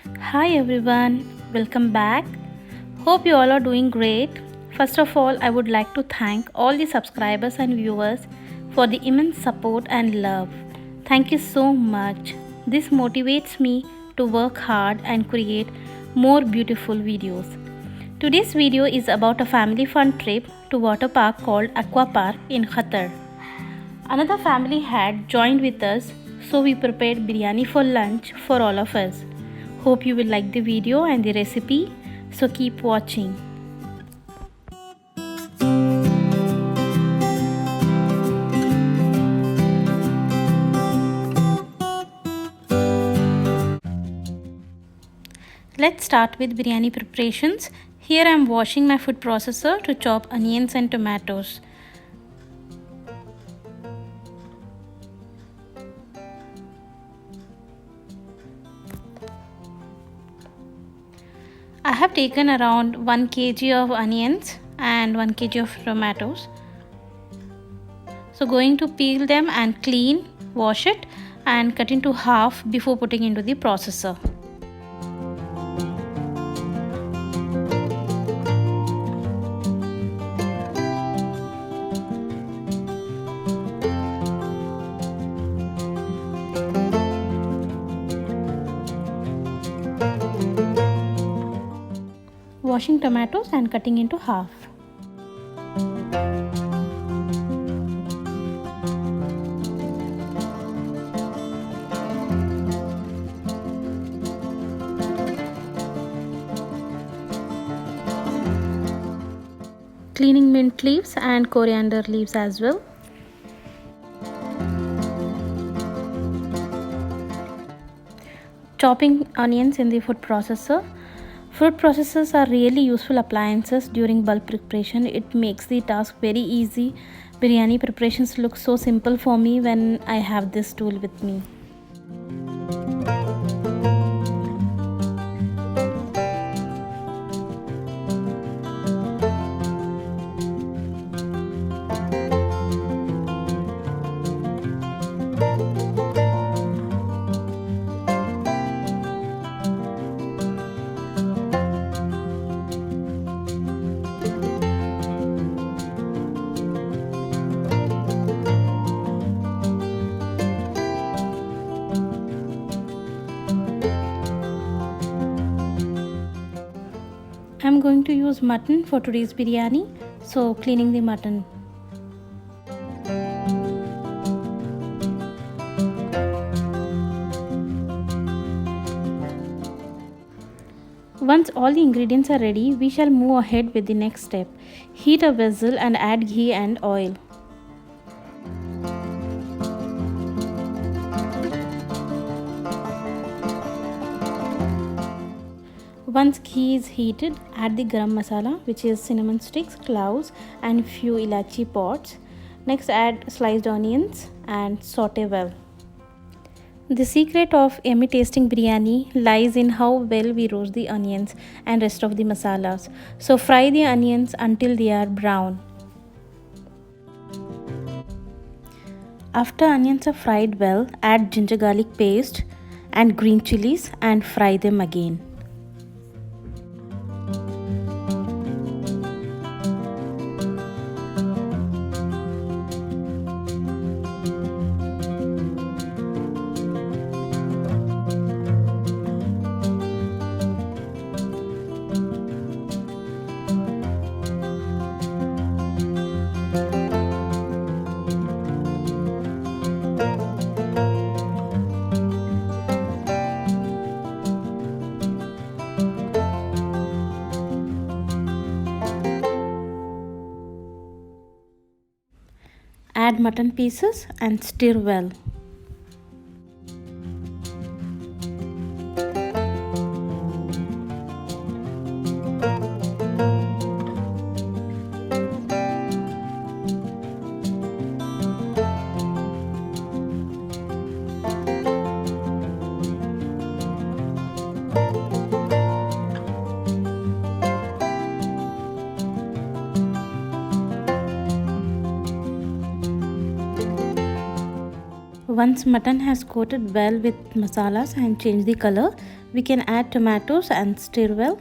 Hi everyone, welcome back. Hope you all are doing great. First of all, I would like to thank all the subscribers and viewers for the immense support and love. Thank you so much. This motivates me to work hard and create more beautiful videos. Today's video is about a family fun trip to water park called Aqua Park in Qatar. Another family had joined with us, so we prepared biryani for lunch for all of us. Hope you will like the video and the recipe, so keep watching. Let's start with biryani preparations. Here I am washing my food processor to chop onions and tomatoes. I have taken around 1 kg of onions and 1 kg of tomatoes. So going to peel them and clean, wash it and cut into half before putting into the processor. Washing tomatoes and cutting into half. Cleaning mint leaves and coriander leaves as well. Chopping onions in the food processor. Food processors are really useful appliances during bulk preparation. It makes the task very easy. Biryani preparations look so simple for me when I have this tool with me. I'm going to use mutton for today's biryani, so cleaning the mutton. Once all the ingredients are ready, we shall move ahead with the next step. Heat a vessel and add ghee and oil. Once ghee is heated, add the garam masala, which is cinnamon sticks, cloves and few ilachi pods. Next add sliced onions and saute well. The secret of yummy tasting biryani lies in how well we roast the onions and rest of the masalas. So fry the onions until they are brown. After onions are fried well, add ginger garlic paste and green chilies and fry them again. Add mutton pieces and stir well. Once mutton has coated well with masalas and changed the color, we can add tomatoes and stir well.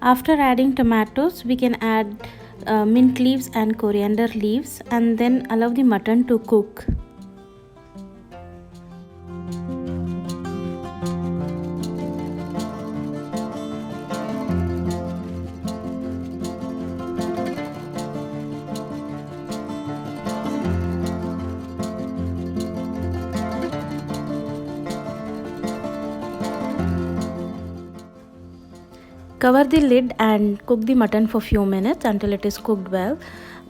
After adding tomatoes, we can add mint leaves and coriander leaves and then allow the mutton to cook. Cover the lid and cook the mutton for few minutes until it is cooked well.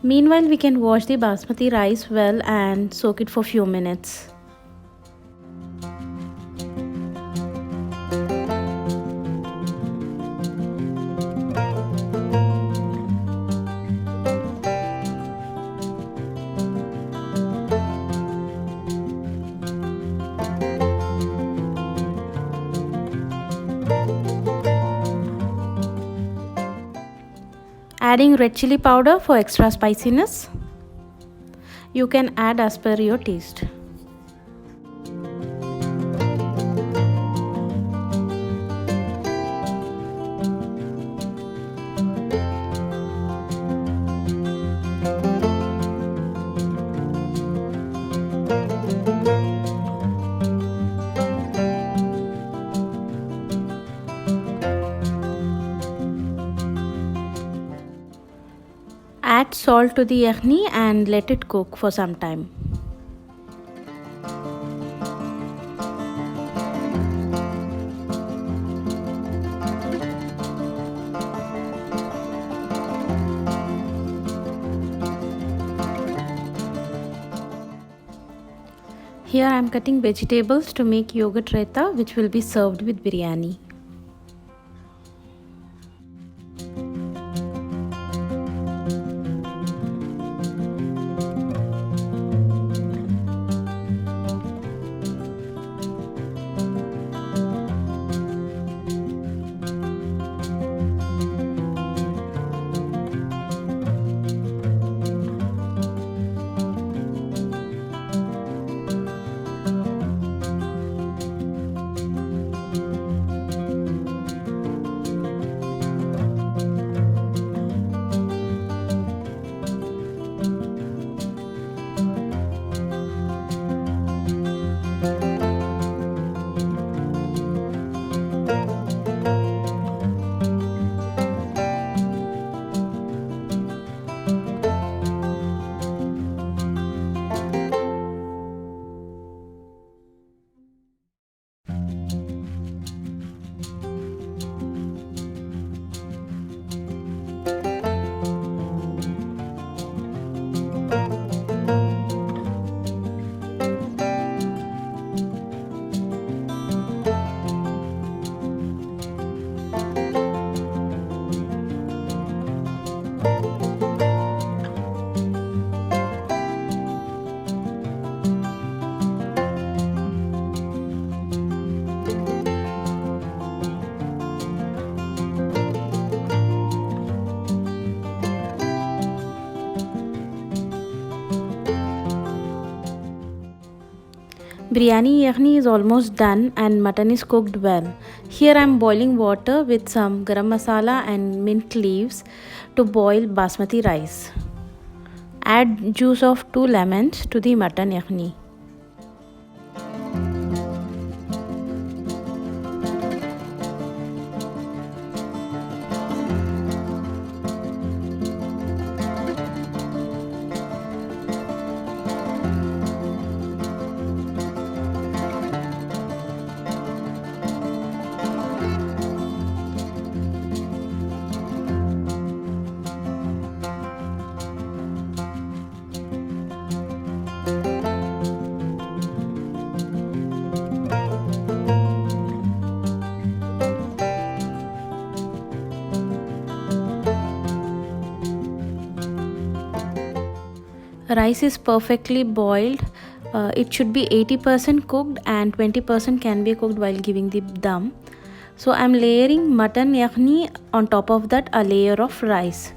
Meanwhile, we can wash the basmati rice well and soak it for few minutes. Adding red chili powder for extra spiciness. You can add as per your taste. Add salt to the yakhni and let it cook for some time. Here I am cutting vegetables to make yogurt raita, which will be served with biryani. Biryani yakhni is almost done and mutton is cooked well. Here I am boiling water with some garam masala and mint leaves to boil basmati rice. Add juice of 2 lemons to the mutton yakhni. Rice is perfectly boiled. It should be 80% cooked and 20% can be cooked while giving the dum. So I am layering mutton yakhni on top of that a layer of rice.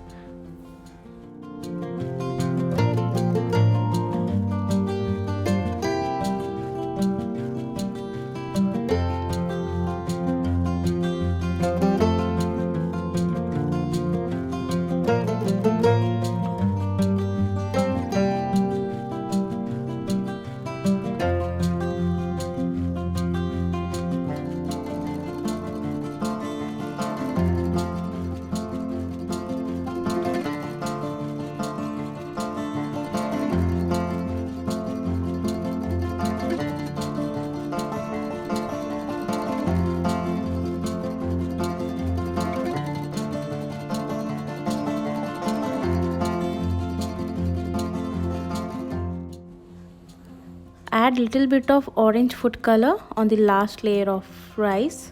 Add little bit of orange food color on the last layer of rice.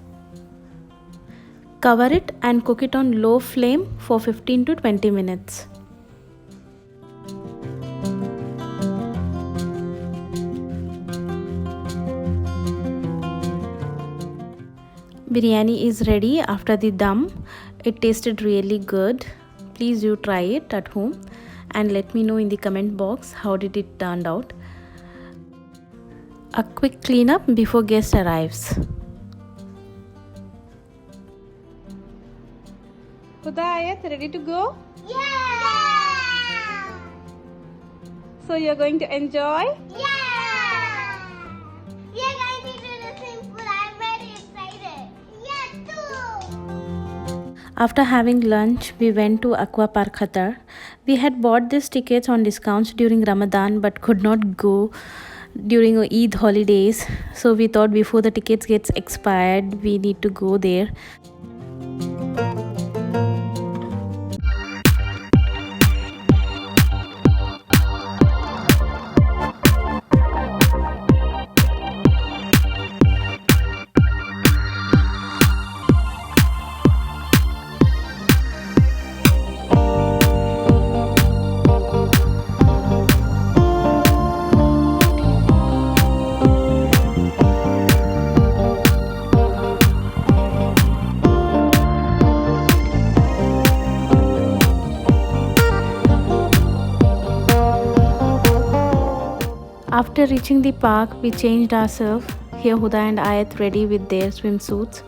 Cover it and cook it on low flame for 15 to 20 minutes. Biryani is ready after the dum. It tasted really good. Please do try it at home and let me know in the comment box how did it turn out. A quick cleanup before guest arrives. Hudayat, ready to go? Yeah! So you're going to enjoy? Yeah! We are going to do the swimming pool. I'm very excited. Yeah, too! After having lunch, we went to Aqua Park Qatar. We had bought these tickets on discounts during Ramadan but could not go during Eid holidays. So we thought before the tickets gets expired, we need to go there. After reaching the park, we changed ourselves. Here Huda and Ayat ready with their swimsuits.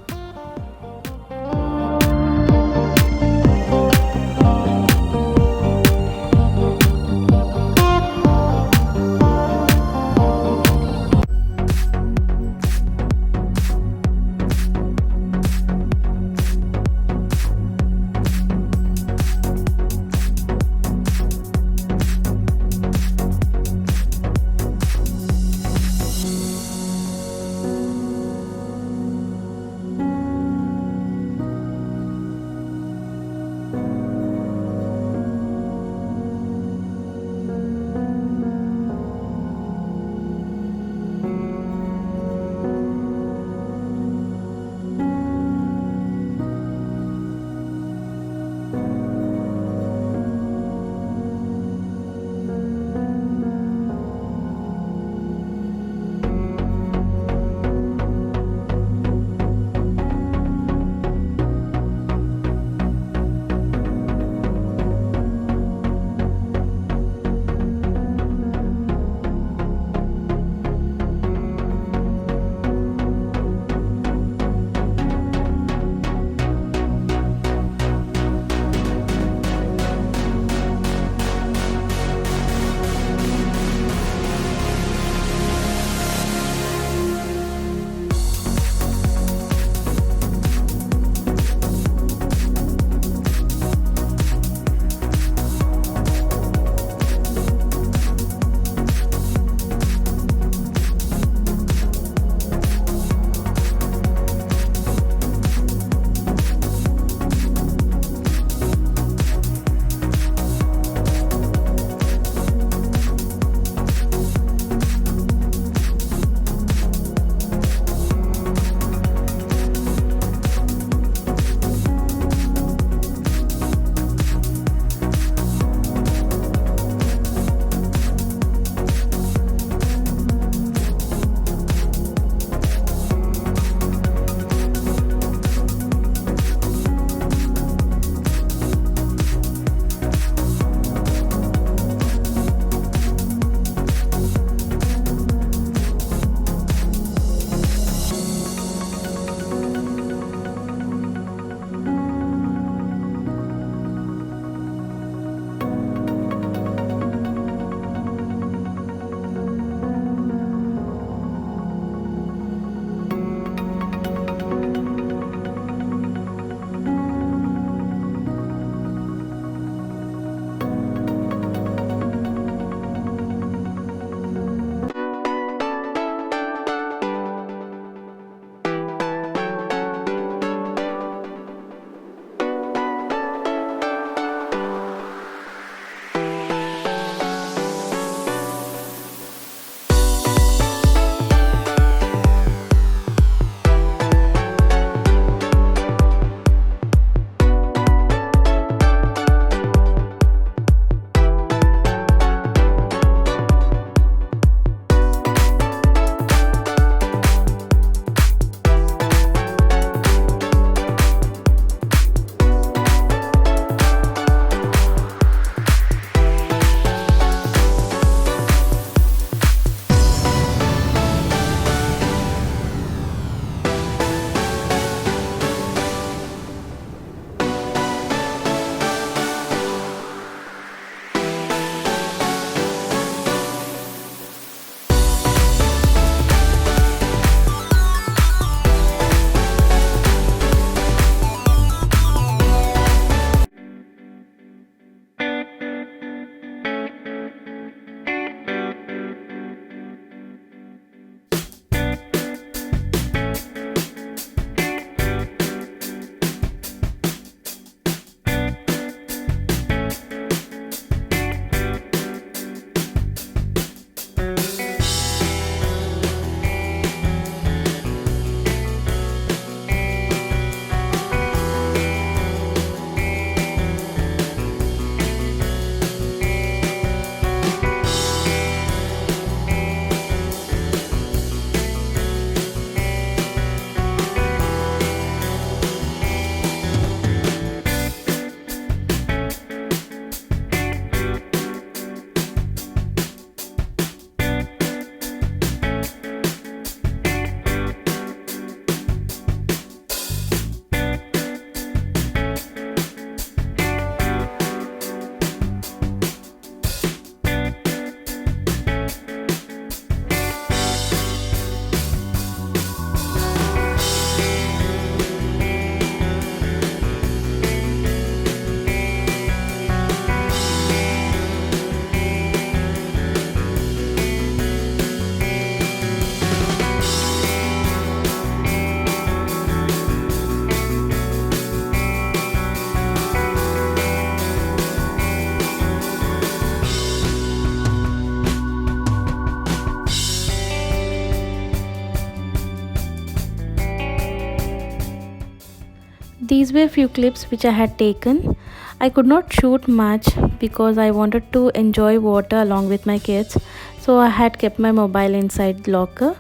these were few clips which I had taken. I could not shoot much because I wanted to enjoy water along with my kids, so I had kept my mobile inside the locker.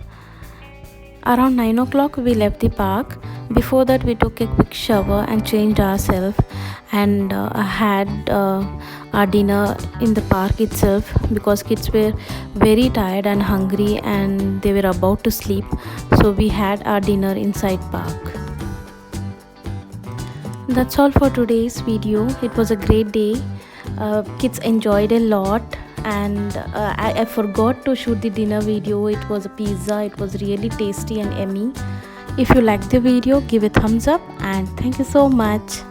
Around 9 o'clock we left the park. Before that we took a quick shower and changed ourselves, and had our dinner in the park itself because kids were very tired and hungry and they were about to sleep, so we had our dinner inside park. That's all for today's video. It was a great day. Kids enjoyed a lot, and I forgot to shoot the dinner video. It was a pizza. It was really tasty and yummy. If you liked the video, give a thumbs up, and thank you so much.